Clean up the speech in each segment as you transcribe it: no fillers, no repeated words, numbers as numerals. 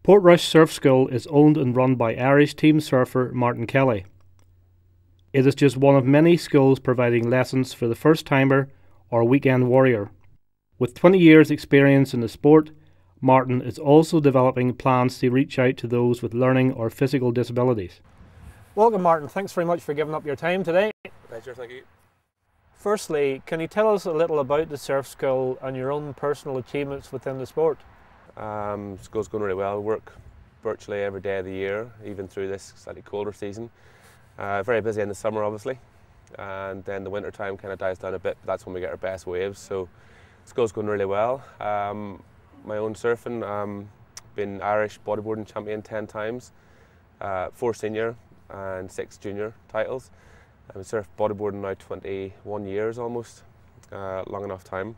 Portrush Surf School is owned and run by Irish team surfer Martin Kelly. It is just one of many schools providing lessons for the first-timer or weekend warrior. With 20 years experience in the sport, Martin is also developing plans to reach out to those with learning or physical disabilities. Welcome, Martin. Thanks very much for giving up your time today. Pleasure, thank you. Firstly, can you tell us a little about the surf school and your own personal achievements within the sport? School's going really well. I work virtually every day of the year, even through this slightly colder season. Very busy in the summer, obviously, and then the winter time kind of dies down a bit, but that's when we get our best waves. So school's going really well. My own surfing, been Irish bodyboarding champion 10 times, 4 senior and 6 junior titles. I've surfed bodyboarding now 21 years almost, long enough time,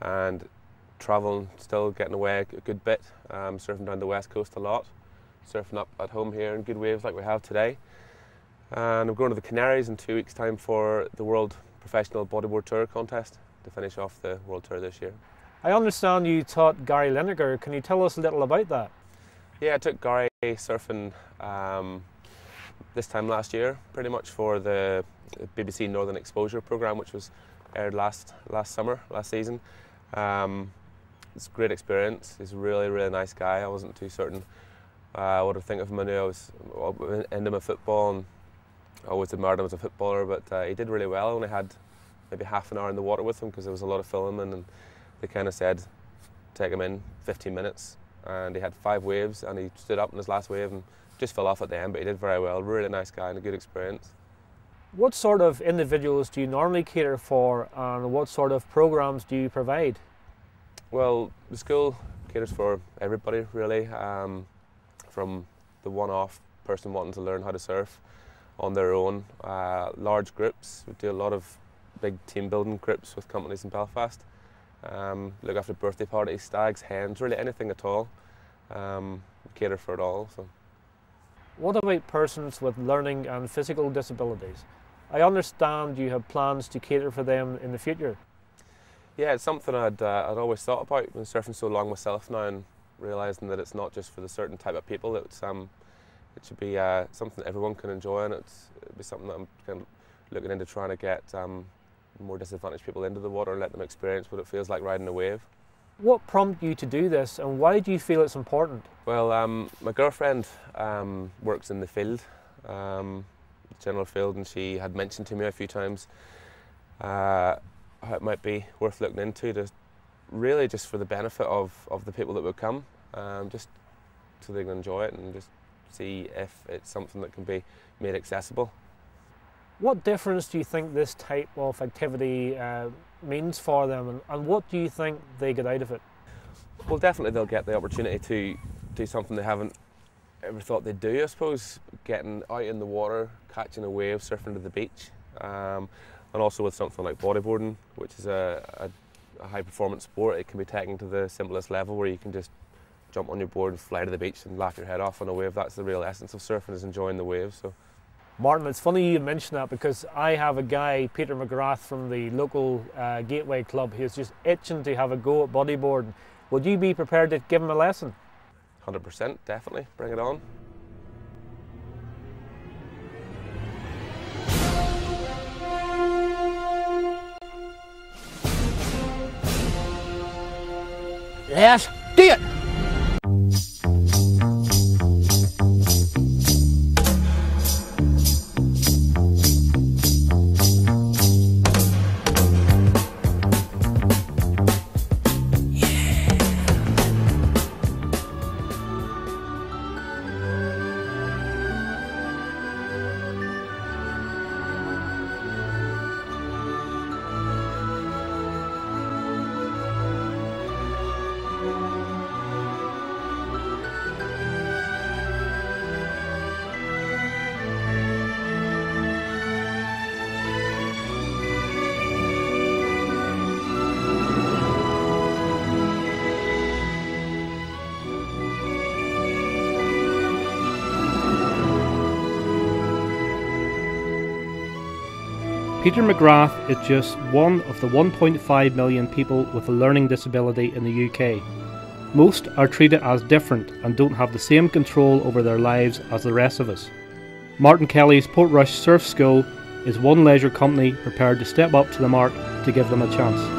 and travelling, still getting away a good bit, surfing down the west coast a lot, surfing up at home here in good waves like we have today. And I'm going to the Canaries in 2 weeks' time for the World Professional Bodyboard Tour contest to finish off the World Tour this year. I understand you taught Gary Lineker. Can you tell us a little about that? Yeah, I took Gary surfing this time last year, pretty much for the BBC Northern Exposure programme, which was aired last season. It's a great experience. He's a really, really nice guy. I wasn't too certain what to think of him. I knew I was into my football and I always admired him as a footballer, but he did really well. I only had maybe half an hour in the water with him because there was a lot of filming, and they kind of said take him in 15 minutes, and he had 5 waves and he stood up in his last wave and just fell off at the end, but he did very well. Really nice guy and a good experience. What sort of individuals do you normally cater for, and what sort of programs do you provide? Well, the school caters for everybody really, from the one-off person wanting to learn how to surf on their own, large groups. We do a lot of big team building groups with companies in Belfast. Look after birthday parties, stags, hens, really anything at all. We cater for it all. So. What about persons with learning and physical disabilities? I understand you have plans to cater for them in the future. Yeah, it's something I'd always thought about. I've been surfing so long myself now, and realising that it's not just for the certain type of people. It should be something everyone can enjoy, and it'd be something that I'm kind of looking into, trying to get more disadvantaged people into the water and let them experience what it feels like riding a wave. What prompted you to do this, and why do you feel it's important? Well, my girlfriend works in the field, general field, and she had mentioned to me a few times how it might be worth looking into, really just for the benefit of the people that would come, just so they can enjoy it and just see if it's something that can be made accessible. What difference do you think this type of activity means for them, and what do you think they get out of it? Well, definitely they'll get the opportunity to do something they haven't ever thought they'd do, I suppose, getting out in the water, catching a wave, surfing to the beach, and also with something like bodyboarding, which is a high performance sport. It can be taken to the simplest level where you can just jump on your board and fly to the beach and laugh your head off on a wave. That's the real essence of surfing, is enjoying the waves. So. Martin, it's funny you mention that, because I have a guy, Peter McGrath, from the local Gateway Club. He's just itching to have a go at bodyboarding. Would you be prepared to give him a lesson? 100%, definitely. Bring it on. Let's do it! Peter McGrath is just one of the 1.5 million people with a learning disability in the UK. Most are treated as different and don't have the same control over their lives as the rest of us. Martin Kelly's Portrush Surf School is one leisure company prepared to step up to the mark to give them a chance.